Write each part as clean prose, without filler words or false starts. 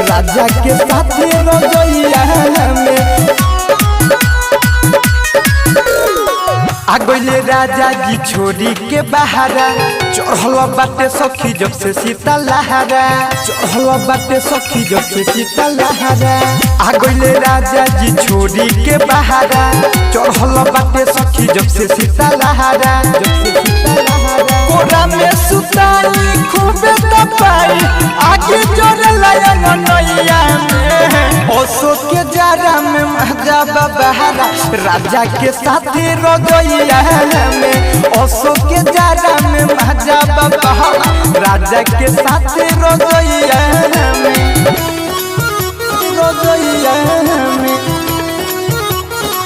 राजा के साथ रजैया में आ गइले राजा जी छोरी के बहारा चढ़ल बाटे सखी जब से सीता लहरा चढ़ल बाटे सखी जब से सीता लहरा आ गइले राजा जी छोरी के बहारा चढ़ल बाटे सखी जब से सीता लहरा कोरा में सुताई खूबे दबाई आगे जोरे लायन नैया में ओसो के जारा में मजा बहारा राजा के साथ रजैया में ओसो के जारा में मजा बहारा राजा के साथ रजैया में रजैया में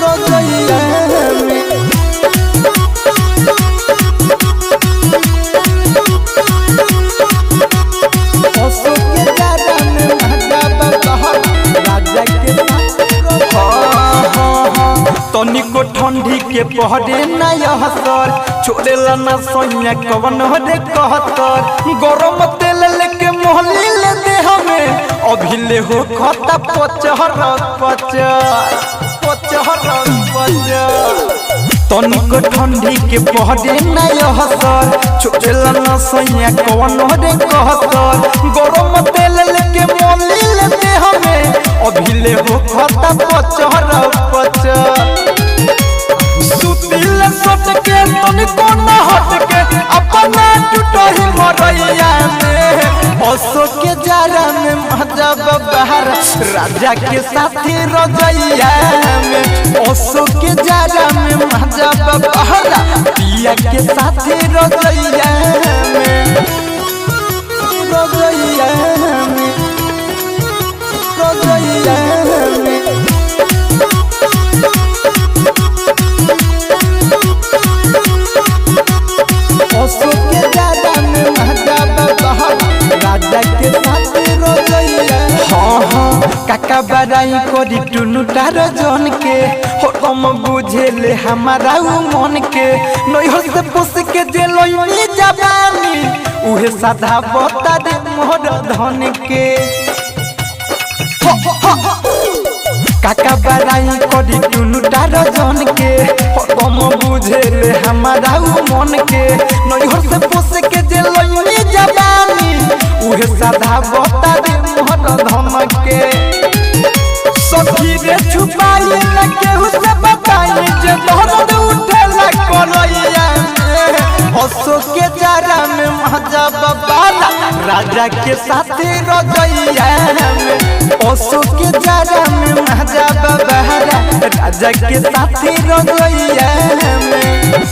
रजैया में ओसो के जारा में मजा बहारा राजा के तनिको ठंडी के पहरे नया हसर छोड़ेला ना सैया कवन रे कहतर गरम तेल लेके मोहली ले दे हमें अभी ले हो खता पचहर तनिको ठंडी के पहरे नया हसर छोड़ेला ना सैया कवन रे कहतर गरम तेल लेके मोहली ले दे हमें अभी ले हो खता पचहर सुतिल सट के तनिको न हट के अपना टूटही मरैया में ओसो के जारा में मजा बहारा राजा के साथ रजैया में ओसो के जारा में मजा बहारा पिया के साथ रजैया में रजैया में रजैया में ओसो के जारा में मजा बहारा राजा के साथ रजैया काका बड़ाई करी टुनु तार जन के हम बुझे ले हमारा मन के नैहर से पोस के जेलनी जवानी उहे साधा बता दे मोर धन के काका बड़ाई करी टुनु तार जन के हम बुझे ले हमारा मन के नैहर से पोस के जेलनी जवानी उहे साधा बता दे मोर धन के सखी रे छुपाई न केहू से बताई जे दर्द उठेला करैया ओसो के जारा में मजा बबाला राजा के साथ रजैया में ओसो के जारा में मजा बबाला राजा के साथ रजैया में।